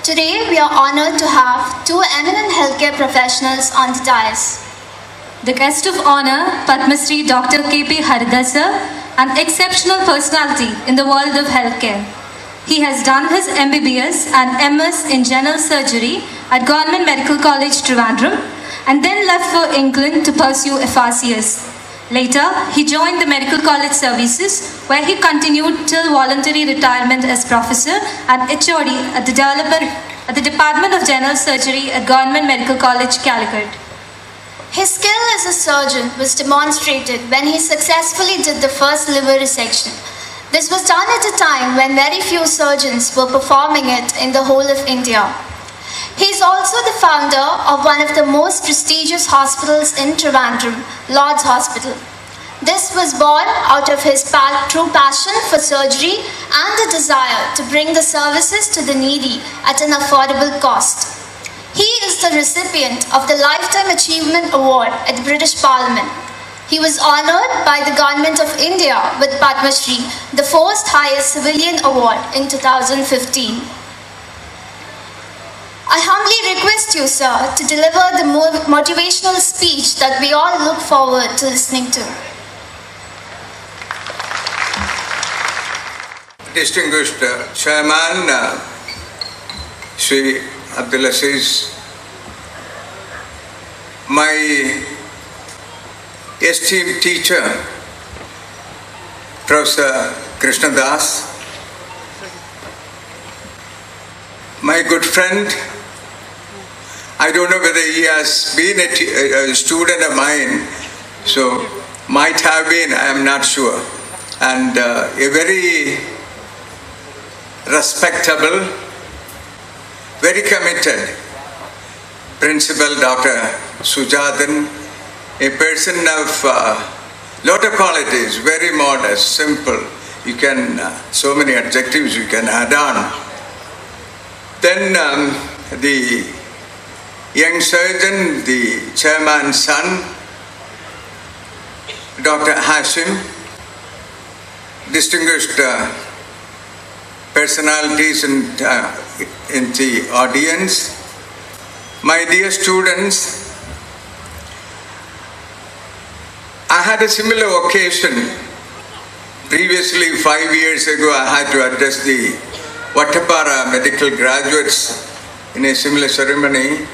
Today, we are honored to have two eminent healthcare professionals on the dais. The guest of honor, Padma Shri Dr. KPH Azeezia, an exceptional personality in the world of healthcare. He has done his MBBS and MS in general surgery at Government Medical College, Trivandrum, and then left for England to pursue FRCS. Later, he joined the Medical College Services, where he continued till voluntary retirement as professor and HOD at the Department of General Surgery at Government Medical College, Calicut. His skill as a surgeon was demonstrated when he successfully did the first liver resection. This was done at a time when very few surgeons were performing it in the whole of India. He is also the founder of one of the most prestigious hospitals in Trivandrum, Lord's Hospital. This was born out of his true passion for surgery and a desire to bring the services to the needy at an affordable cost. He is the recipient of the Lifetime Achievement Award at the British Parliament. He was honoured by the Government of India with Padma Shri, the fourth highest civilian award in 2015. I humbly request you, sir, to deliver the motivational speech that we all look forward to listening to. Distinguished Chairman, Sri Azeezia, my esteemed teacher, Professor Krishnadas, my good friend, I don't know whether he has been a student of mine, so might have been, I am not sure. And a very respectable, very committed Principal Dr. Sujatan, a person of lot of qualities, very modest, simple. You can, so many adjectives you can add on. Then the young surgeon, the chairman's son, Dr. Hashim, distinguished personalities in the audience, my dear students, I had a similar occasion. Previously, 5 years ago, I had to address the Vattapara medical graduates in a similar ceremony.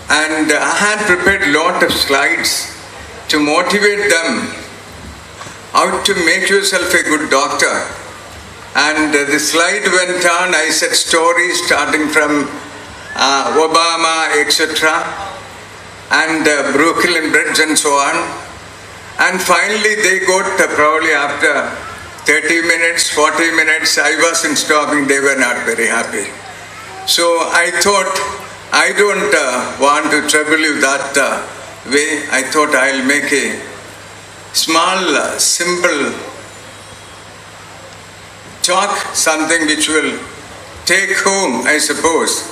And I had prepared a lot of slides to motivate them how to make yourself a good doctor. And the slide went on. I said stories starting from Obama, etc., and Brooklyn Bridge and so on. And finally they got probably after 30 minutes, 40 minutes, I wasn't stopping, they were not very happy. So I thought, I don't want to trouble you that way. I thought I'll make a small, simple talk, something which will take home, I suppose.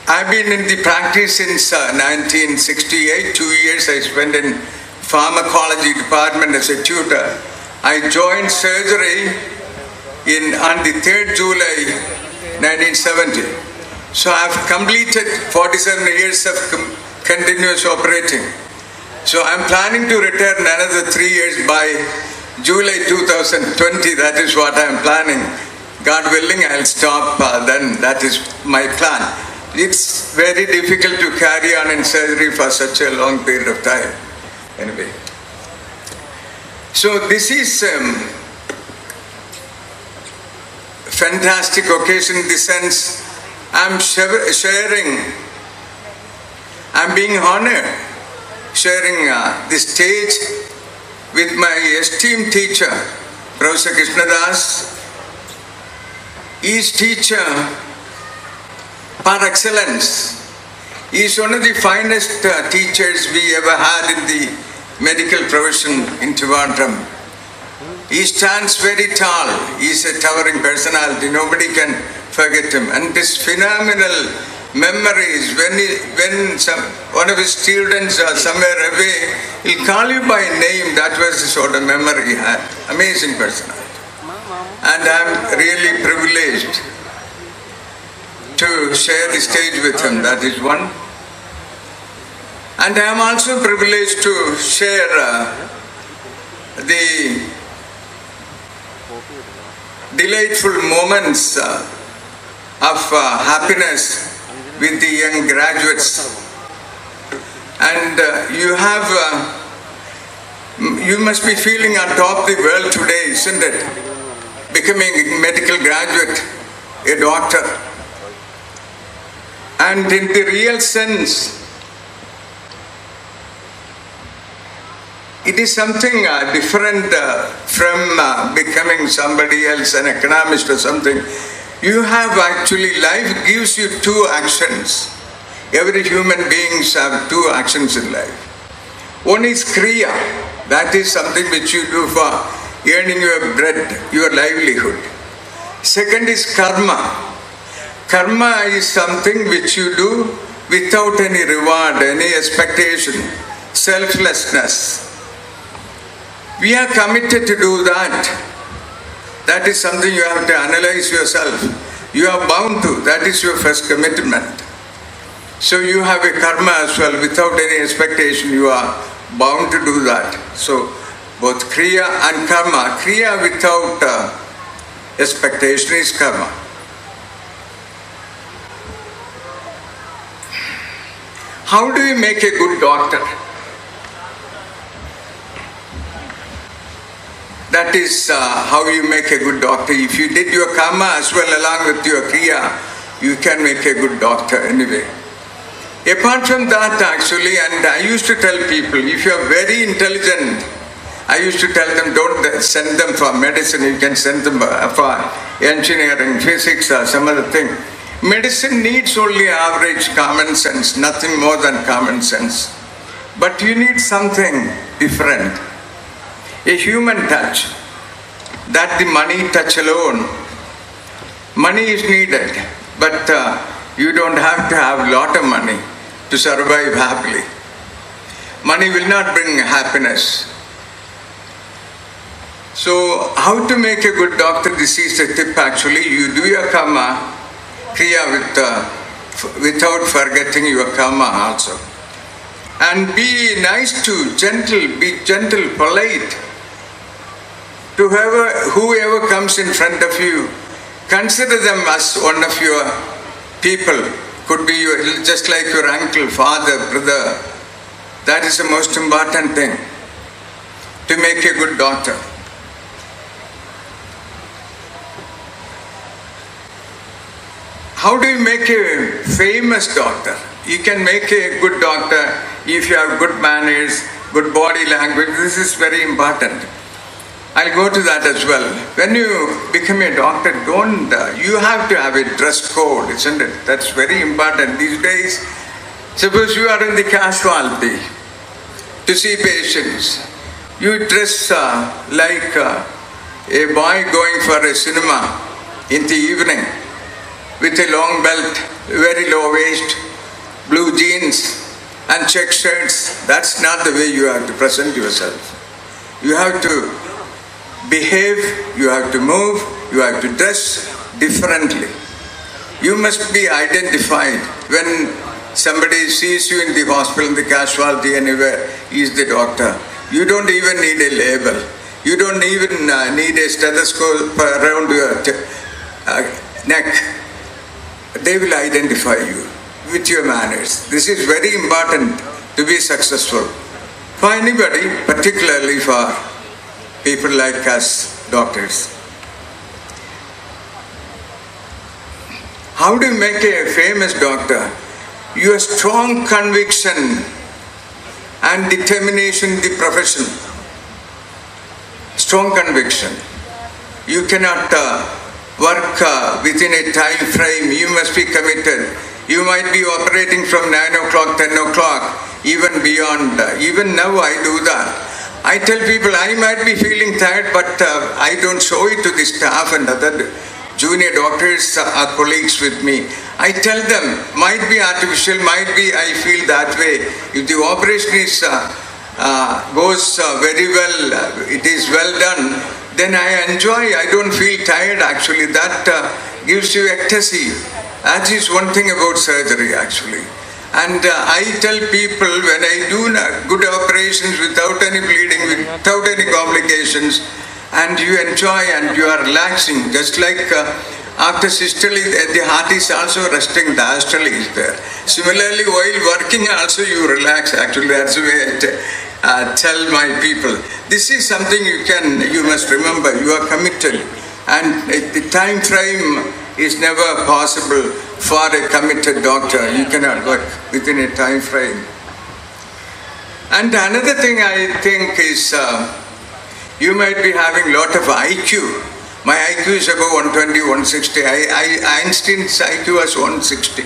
I've been in the practice since 1968, 2 years I spent in pharmacology department as a tutor. I joined surgery on the 3rd July 1970. So I've completed 47 years of continuous operating. So I'm planning to retire another 3 years by July 2020. That is what I'm planning. God willing, I'll stop then. That is my plan. It's very difficult to carry on in surgery for such a long period of time. Anyway. So this is fantastic occasion in the sense I'm being honored sharing the stage with my esteemed teacher, Professor Krishnadas. He is teacher par excellence. He is one of the finest teachers we ever had in the medical profession in Trivandrum. He stands very tall. He is a towering personality. Nobody can forget him. And his phenomenal memories, when one of his students are somewhere away, he'll call you by name. That was the sort of memory he had. Amazing personality. And I'm really privileged share the stage with him. That is one. And I am also privileged to share the delightful moments of happiness with the young graduates. And you must be feeling on top of the world today, isn't it? Becoming a medical graduate, a doctor. And in the real sense, it is something different from becoming somebody else, an economist or something. You have actually, life gives you two actions. Every human beings have two actions in life. One is kriya, that is something which you do for earning your bread, your livelihood. Second is karma. Karma is something which you do without any reward, any expectation, selflessness. We are committed to do that. That is something you have to analyze yourself. You are bound to. That is your first commitment. So you have a karma as well. Without any expectation, you are bound to do that. So both kriya and karma. Kriya without expectation is karma. How do you make a good doctor? That is how you make a good doctor. If you did your karma as well along with your kriya, you can make a good doctor anyway. Apart from that actually, and I used to tell people, if you are very intelligent, I used to tell them, don't send them for medicine, you can send them for engineering, physics or some other thing. Medicine needs only average common sense, nothing more than common sense. But you need something different. A human touch, that the money touch alone. Money is needed, but you don't have to have a lot of money to survive happily. Money will not bring happiness. So how to make a good doctor? This is the tip actually. You do your karma, kriya without forgetting your karma also. And be nice to, be gentle, polite. To whoever comes in front of you, consider them as one of your people. Could be just like your uncle, father, brother. That is the most important thing to make a good doctor. How do you make a famous doctor? You can make a good doctor if you have good manners, good body language. This is very important. I'll go to that as well. When you become a doctor, you have to have a dress code, isn't it? That's very important these days. Suppose you are in the casualty to see patients. You dress like a boy going for a cinema in the evening with a long belt, very low waist, blue jeans and check shirts. That's not the way you have to present yourself. You have to behave, you have to move, you have to dress differently. You must be identified. When somebody sees you in the hospital, in the casualty, anywhere, he is the doctor. You don't even need a label. You don't even need a stethoscope around your neck. They will identify you with your manners. This is very important to be successful for anybody, particularly for people like us, doctors. How do you make a famous doctor? Your strong conviction and determination in the profession. Strong conviction. You cannot work within a time frame. You must be committed. You might be operating from 9 o'clock, 10 o'clock, even beyond. Even now I do that. I tell people I might be feeling tired, but I don't show it to the staff and other junior doctors are colleagues with me. I tell them, might be artificial, might be I feel that way. If the operation goes very well, it is well done, then I enjoy. I don't feel tired actually. That gives you ecstasy. That is one thing about surgery actually. And I tell people when I do good operations without any bleeding, without any complications, and you enjoy and you are relaxing, just like after systole, the heart is also resting, the diastole is there. Similarly, while working also you relax. Actually, that's the way I tell my people. This is something you must remember. You are committed, and the time frame is never possible for a committed doctor. You cannot work within a time frame. And another thing I think is you might be having a lot of IQ. My IQ is about 120, 160. Einstein's IQ was 160.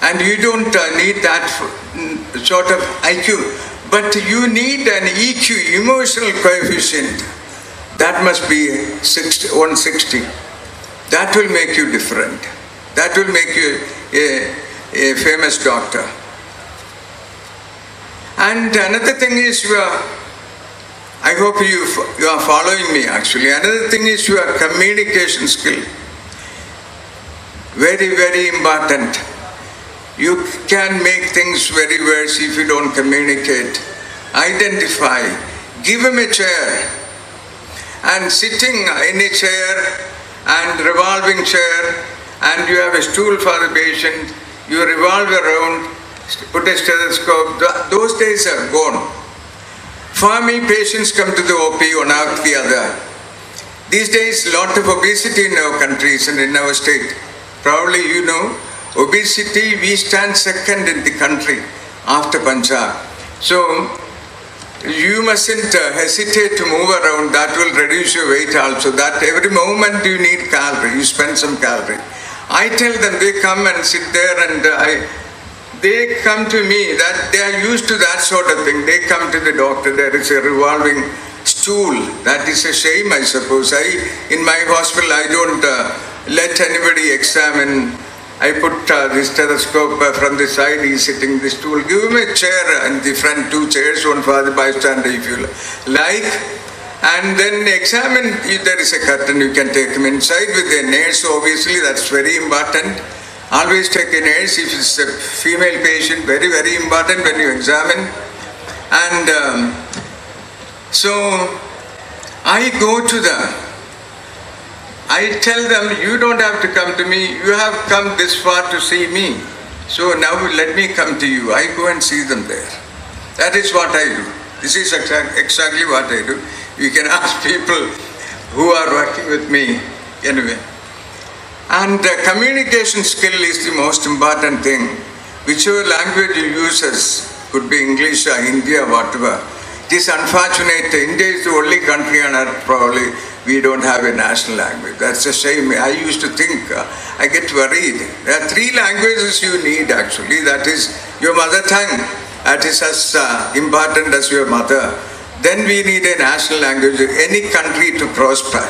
And you don't need that sort of IQ. But you need an EQ, emotional coefficient. That must be 160. That will make you different. That will make you a famous doctor. And another thing is I hope you are following me actually. Another thing is your communication skill. Very, very important. You can make things very worse if you don't communicate. Identify. Give him a chair. And sitting in a chair and revolving chair, and you have a stool for the patient, you revolve around, put a stethoscope. Those days are gone. For me, patients come to the OP one after the other. These days, a lot of obesity in our countries and in our state. Probably you know, obesity, we stand second in the country after Punjab. So, you mustn't hesitate to move around. That will reduce your weight also. That every moment you need calorie, you spend some calorie. I tell them, they come and sit there and they come to me, that they are used to that sort of thing. They come to the doctor, there is a revolving stool. That is a shame, I suppose. In my hospital, I don't let anybody examine. I put the stethoscope from the side, he's sitting in the stool. Give him a chair in the front, 2 chairs, one for the bystander if you like. And then examine, if there is a curtain, you can take him inside with a nurse. Obviously, that's very important. Always take a nurse if it's a female patient, very, very important when you examine. And so I go to them. I tell them, you don't have to come to me, you have come this far to see me. So now let me come to you. I go and see them there. That is what I do. This is exactly what I do. You can ask people who are working with me anyway. And communication skill is the most important thing. Whichever language you use, could be English or Hindi or whatever. It is unfortunate. India is the only country on earth probably we don't have a national language. That's a shame. I used to think, I get worried. There are 3 languages you need actually. That is your mother tongue. That is as important as your mother. Then we need a national language, any country to prosper.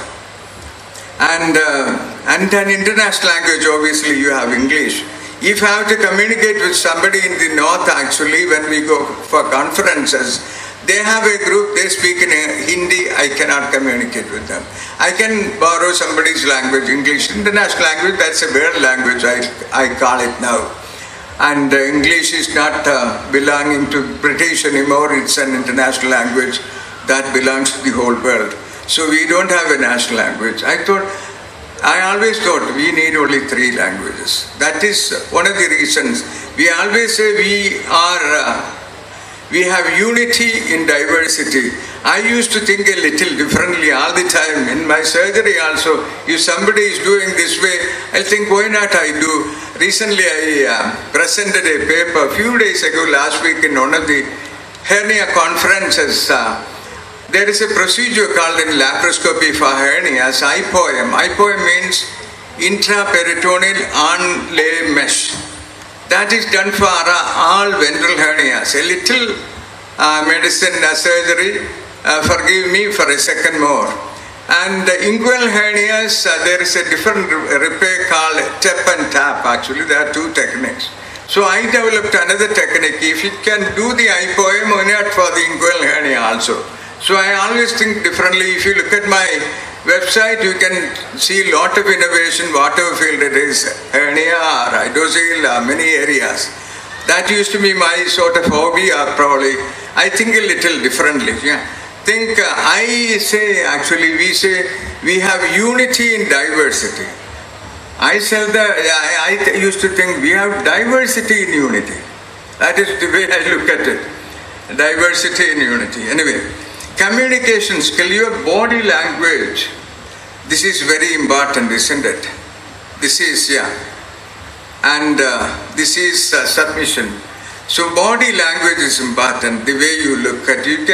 And an international language, obviously you have English. If I have to communicate with somebody in the north actually, when we go for conferences, they have a group, they speak in Hindi, I cannot communicate with them. I can borrow somebody's language, English, international language, that's a world language, I call it now. And English is not belonging to British anymore, it's an international language that belongs to the whole world. So we don't have a national language. I always thought we need only 3 languages. That is one of the reasons. We always say we have unity in diversity. I used to think a little differently all the time. In my surgery also, if somebody is doing this way, I'll think, why not I do? Recently I presented a paper a few days ago, last week in one of the hernia conferences. There is a procedure called in laparoscopy for hernias, IPOM. IPOM means intraperitoneal onlay mesh. That is done for all ventral hernias. A little medicine surgery, forgive me for a second more. And inguinal hernias, there is a different repair called tap and tap actually. There are 2 techniques. So I developed another technique. If it can do the IPOM, why not for the inguinal hernia also? So I always think differently. If you look at my website, you can see a lot of innovation, whatever field it is, hernia or hydrocele, many areas. That used to be my sort of hobby, or probably, I think a little differently. Yeah. I say, actually, we say we have unity in diversity. I used to think we have diversity in unity. That is the way I look at it. Diversity in unity. Anyway, communication skill, your body language, this is very important, isn't it? This is, yeah. And this is submission. So body language is important, the way you look at it.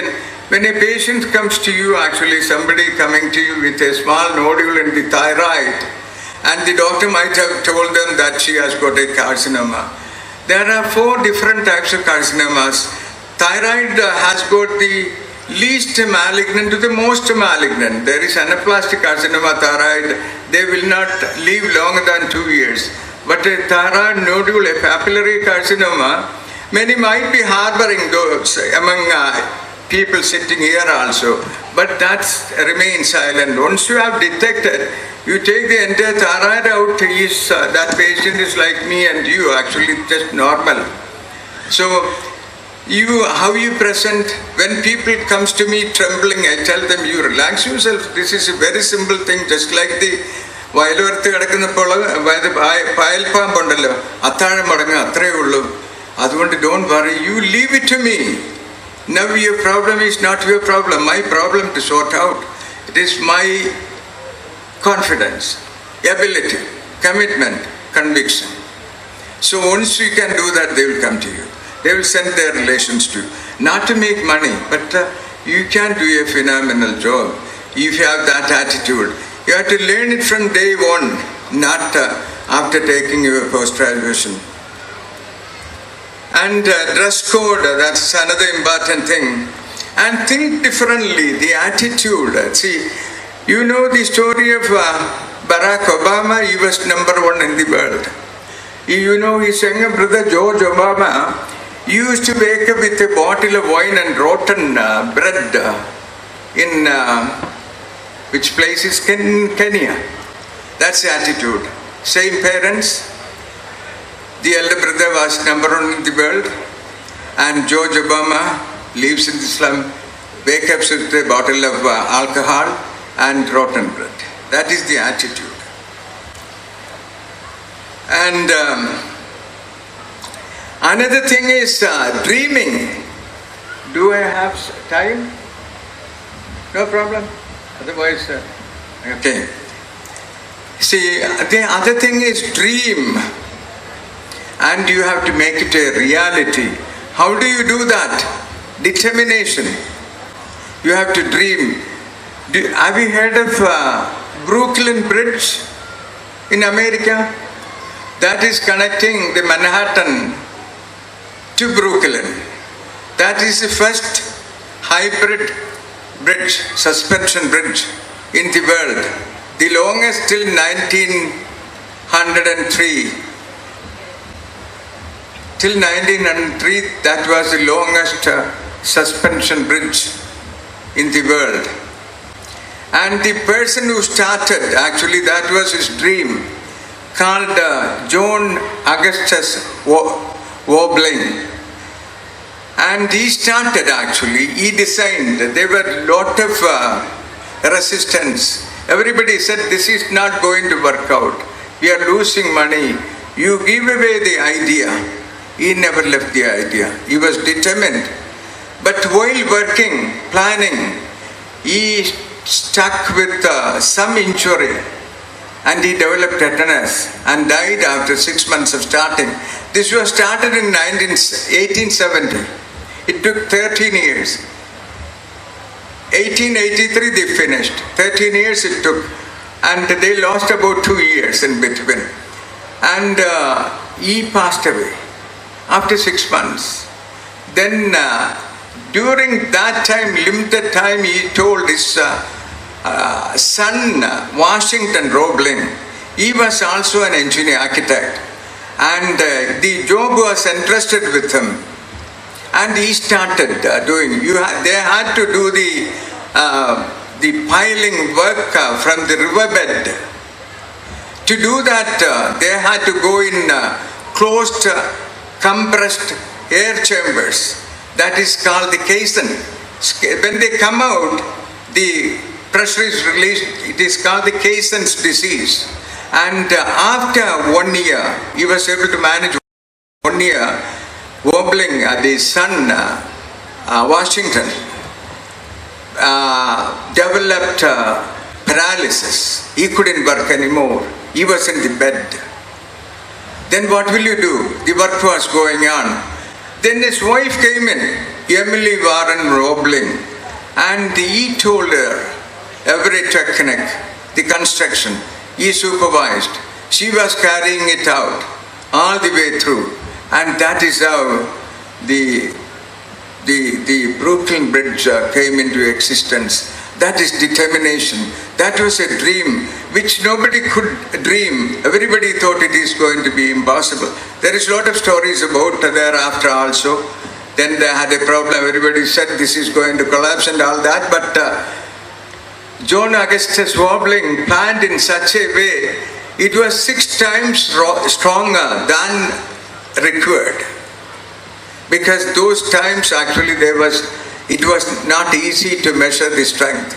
When a patient comes to you, actually somebody coming to you with a small nodule in the thyroid, and the doctor might have told them that she has got a carcinoma. There are 4 different types of carcinomas. Thyroid has got the least malignant to the most malignant. There is anaplastic carcinoma thyroid. They will not live longer than 2 years. But a thyroid nodule, a papillary carcinoma, many might be harboring those among people sitting here also. But that remains silent. Once you have detected, you take the entire thyroid out, that patient is like me and you, actually just normal. So, how you present, when people comes to me trembling, I tell them, you relax yourself. This is a very simple thing, just like the വയലുവരത്ത് കിടക്കുന്നപ്പോൾ പായൽപ്പാമ്പുണ്ടല്ലോ, അത്താഴം മടങ്ങുക, അത്രയേ ഉള്ളൂ. അതുകൊണ്ട് don't worry, you leave it to me. Now your problem is not your problem, my problem to sort out. It is my confidence, ability, commitment, conviction. So once you can do that, they will come to you. They will send their relations to you. Not to make money, but you can do a phenomenal job if you have that attitude. You have to learn it from day one, not after taking your post-graduation. And dress code, that's another important thing. And think differently, the attitude. See, you know the story of Barack Obama. He was #1 in the world. You know his younger brother George Obama used to wake up with a bottle of wine and rotten bread in which place is Kenya. That's the attitude. Same parents. The elder brother was #1 in the world, and George Obama lives in the slum, wakes up with a bottle of alcohol and rotten bread. That is the attitude. And another thing is dreaming. Do I have time? No problem. Otherwise, okay. See, the other thing is dream. And you have to make it a reality. How do you do that? Determination. You have to dream. Have you heard of Brooklyn Bridge in America? That is connecting the Manhattan to Brooklyn. That is the first hybrid bridge, suspension bridge in the world. The longest till 1903. Till 1903, that was the longest suspension bridge in the world. And the person who started, actually that was his dream, called John Augustus Wobbling. And he started actually, he designed, there were a lot of resistance. Everybody said, this is not going to work out. We are losing money. You give away the idea. He never left the idea. He was determined. But while working, planning, he stuck with some injury. And he developed tetanus and died after 6 months of starting. This was started in 1870. It took 13 years. 1883 they finished. 13 years it took. And they lost about 2 years in between. And he passed away after 6 months. Then during that time, limited time, he told his son, Washington Roebling, he was also an engineer architect. And the job was entrusted with him. And he started doing, they had to do the the piling work from the riverbed. To do that, they had to go in closed, compressed air chambers. That is called the caisson. When they come out, the pressure is released. It is called the caisson's disease. And after 1 year, he was able to manage 1 year wobbling. The son, Washington, developed paralysis. He couldn't work anymore. He was in the bed. Then what will you do? The work was going on. Then his wife came in, Emily Warren Roebling, and he told her every technique, the construction, he supervised. She was carrying it out all the way through. And that is how the Brooklyn Bridge came into existence. That is determination. That was a dream which nobody could dream. Everybody thought it is going to be impossible. There is a lot of stories about thereafter also. Then they had a problem. Everybody said this is going to collapse and all that. But John Augustus Roebling planned in such a way, it was 6 times stronger than required. Because those times actually it was not easy to measure the strength,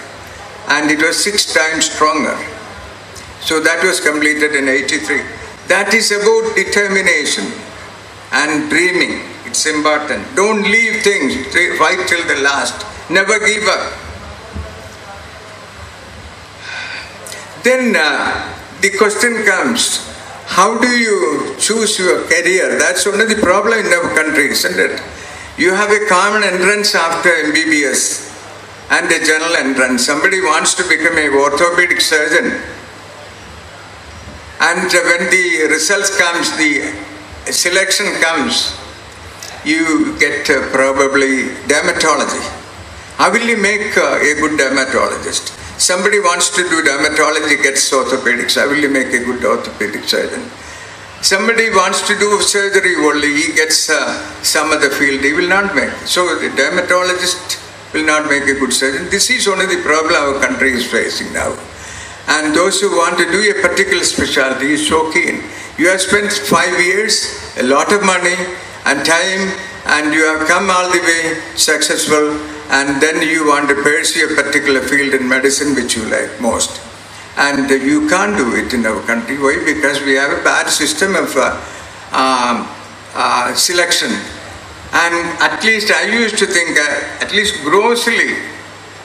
and it was 6 times stronger. So that was completed in 83. That is about determination and dreaming. It's important. Don't leave things, fight till the last. Never give up. Then the question comes, how do you choose your career? That's one of the problems in our country, isn't it? You have a common entrance after MBBS and a general entrance. Somebody wants to become an orthopedic surgeon. And when the results comes, the selection comes, you get probably dermatology. How will you make a good dermatologist? Somebody wants to do dermatology, gets orthopedics. How will you make a good orthopedic surgeon? Somebody wants to do surgery only, he gets some other field, he will not make. So the dermatologist will not make a good surgeon. This is one of the problems our country is facing now. And those who want to do a particular specialty is so keen. You have spent 5 years, a lot of money and time, and you have come all the way successful, and then you want to pursue a particular field in medicine which you like most. And you can't do it in our country. Why? Because we have a bad system of selection. And at least I used to think, at least grossly,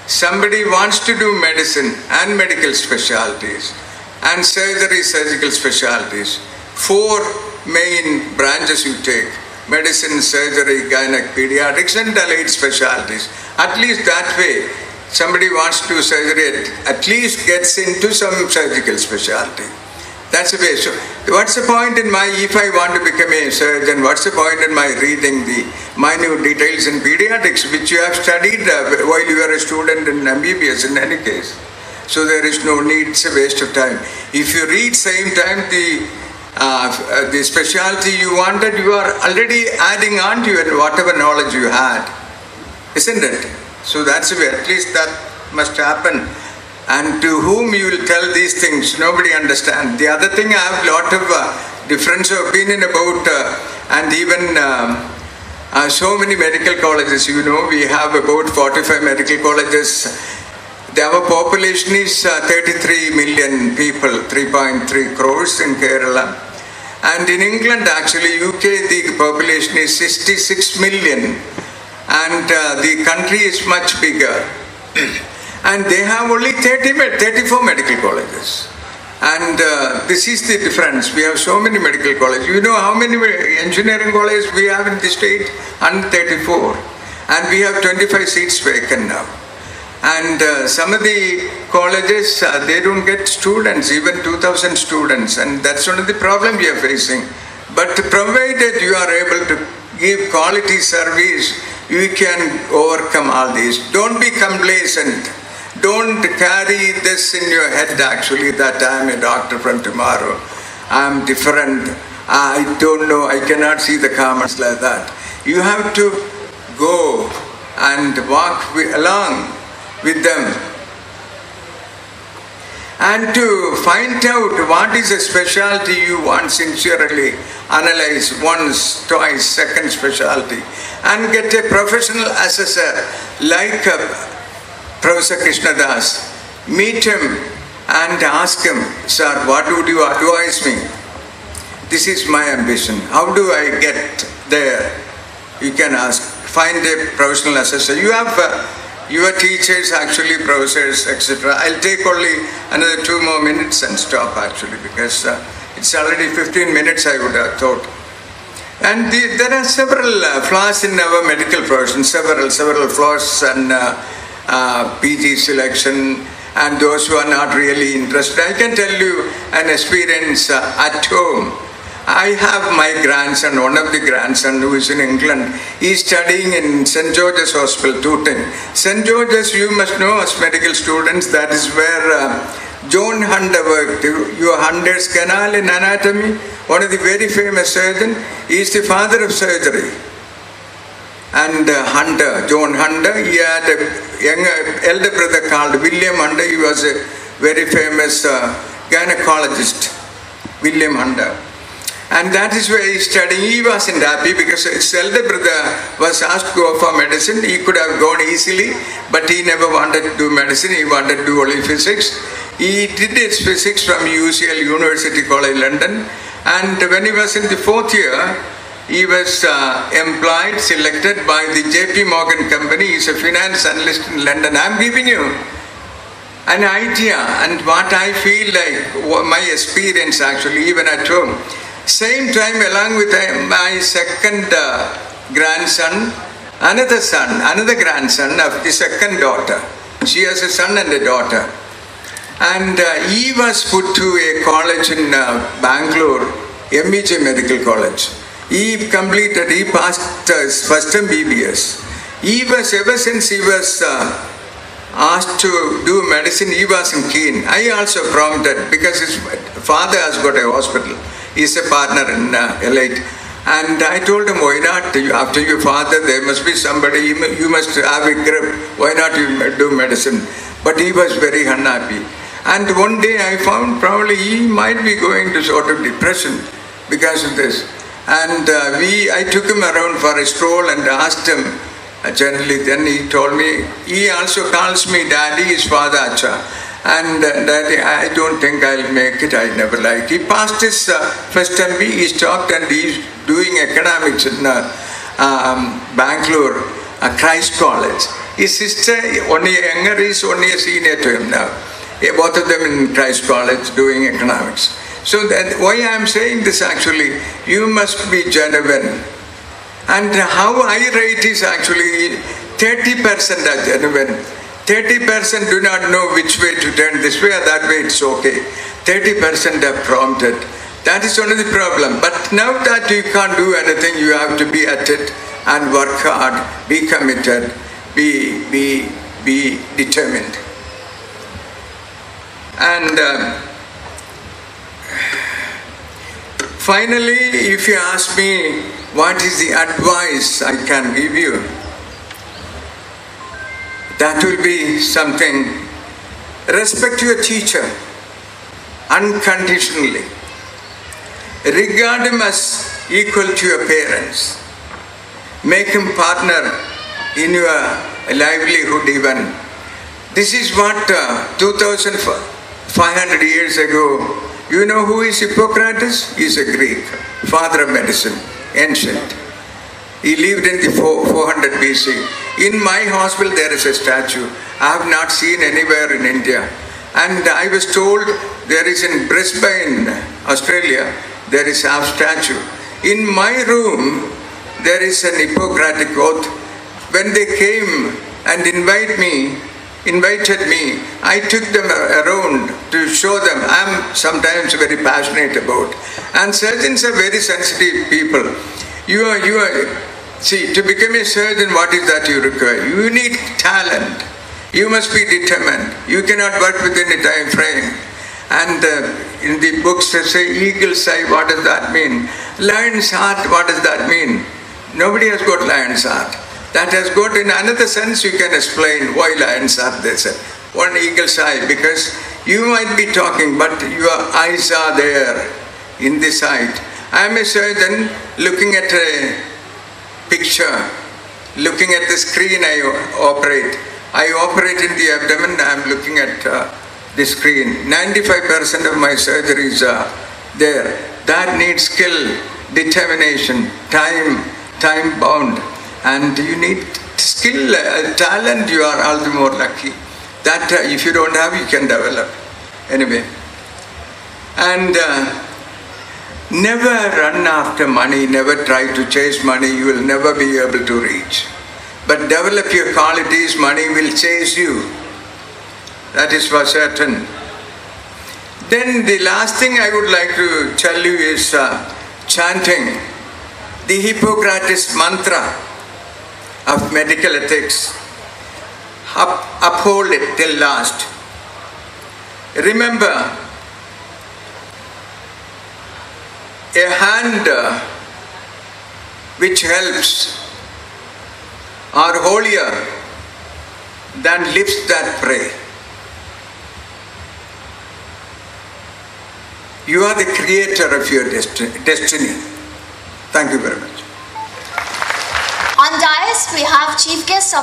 somebody wants to do medicine and medical specialties and surgery, surgical specialties. 4 main branches you take: medicine, surgery, gynec, pediatrics, and allied specialties. At least that way, somebody wants to do surgery, at least gets into some surgical specialty. That's the way. So what's the point in if I want to become a surgeon, what's the point in my reading the minute details in pediatrics, which you have studied while you are a student in MBBS in any case? So there is no need, it's a waste of time. If you read same time the specialty you wanted, you are already adding on to it whatever knowledge you had, isn't it? So that's the way, at least that must happen. And to whom you will tell these things, nobody understands. The other thing, I have a lot of difference of opinion about, and even so many medical colleges. You know, we have about 45 medical colleges. Our population is 33 million people, 3.3 crores in Kerala. And in England, actually, UK, the population is 66 million. And the country is much bigger. And they have only 34 medical colleges. And this is the difference. We have so many medical colleges. You know how many engineering colleges we have in the state? 134. And we have 25 seats vacant now. And some of the colleges, they don't get students, even 2,000 students. And that's one of the problems we are facing. But provided you are able to give quality service, you can overcome all these. Don't be complacent. Don't carry this in your head actually that I am a doctor from tomorrow. I am different. I don't know. I cannot see the comments like that. You have to go and walk along with them and to find out what is a specialty you want sincerely, analyze once, twice, second specialty, and get a professional assessor like Professor Krishnadas. Meet him and ask him, sir, what would you advise me? This is my ambition. How do I get there? You can ask. Find a professional assessor. You have your teachers, actually professors, etc. I'll take only another 2 more minutes and stop actually, because it's already 15 minutes I would have thought. And there are several flaws in our medical profession, several flaws and PG selection, and those who are not really interested. I can tell you an experience at home. I have my grandson, one of the grandson who is in England. He is studying in St. George's Hospital, Tooting. St. George's, you must know as medical students, that is where John Hunter worked. Your Hunter's Canal in anatomy, one of the very famous surgeons. He is the father of surgery. And Hunter, John Hunter, he had a younger elder brother called William Hunter. He was a very famous gynecologist, William Hunter. And that is where he studied. He wasn't happy because his elder brother was asked to go for medicine. He could have gone easily, but he never wanted to do medicine. He wanted to do only physics. He did his physics from UCL, University College London. And when he was in the 4th year, he was employed, selected by the JP Morgan company. He's a finance analyst in London. I'm giving you an idea and what I feel like, my experience actually, even at home. Same time, along with my second grandson, another grandson of the second daughter. She has a son and a daughter. And he was put to a college in Bangalore, MEJ Medical College. He passed his first MBBS. Ever since he was asked to do medicine, he wasn't keen. I also prompted, because his father has got a hospital. He's a partner in Elite. And I told him, why not? After your father, there must be somebody, you must have a grip. Why not you do medicine? But he was very unhappy. And one day I found probably he might be going to sort of depression because of this. And I took him around for a stroll and asked him, generally, then he told me, he also calls me Daddy, his father Acha. And Daddy, I don't think I'll make it, I never like. He passed his first MB, he stopped and he's doing economics in Bangalore, Christ College. His sister, only younger, is only a senior to him now. Both of them in Christ College doing economics. So that why I'm saying this actually, you must be genuine. And how I rate is actually 30% are genuine. 30% do not know which way to turn, this way or that way, it's okay. 30% are prompted. That is only the problem. But now that you can't do anything, you have to be at it and work hard, be committed, be determined. And finally, if you ask me what is the advice I can give you, that will be something. Respect your teacher unconditionally. Regard him as equal to your parents. Make him partner in your livelihood even. This is what 2,500 years ago, you know who is Hippocrates? He is a Greek, father of medicine, ancient. He lived in the 400 BC. In my hospital there is a statue. I have not seen anywhere in India. And I was told there is in Brisbane, Australia, there is a statue. In my room, there is an Hippocratic oath. When they came and invited me, I took them around to show them. I'm sometimes very passionate about. And surgeons are very sensitive people. See, to become a surgeon, what is that you require? You need talent. You must be determined. You cannot work within a time frame. And in the books they say, eagle's eye, what does that mean? Lion's heart, what does that mean? Nobody has got lion's heart. That has got, in another sense, you can explain why lion's heart, they said. One eagle's eye, because You might be talking, but your eyes are there in the sight. I am a surgeon looking at a picture, looking at the screen I operate. I operate in the abdomen, I am looking at the screen. 95% of my surgeries are there. That needs skill, determination, time bound. And you need skill, talent, you are all the more lucky. That if you don't have, you can develop. Anyway. And never run after money, never try to chase money, you will never be able to reach. But develop your qualities, money will chase you. That is for certain. Then the last thing I would like to tell you is chanting the Hippocrates mantra of medical ethics. Uphold it till last. Remember, a hand which helps are holier than lips that pray. You are the creator of your destiny. Thank you very much. On dais, we have chief guests of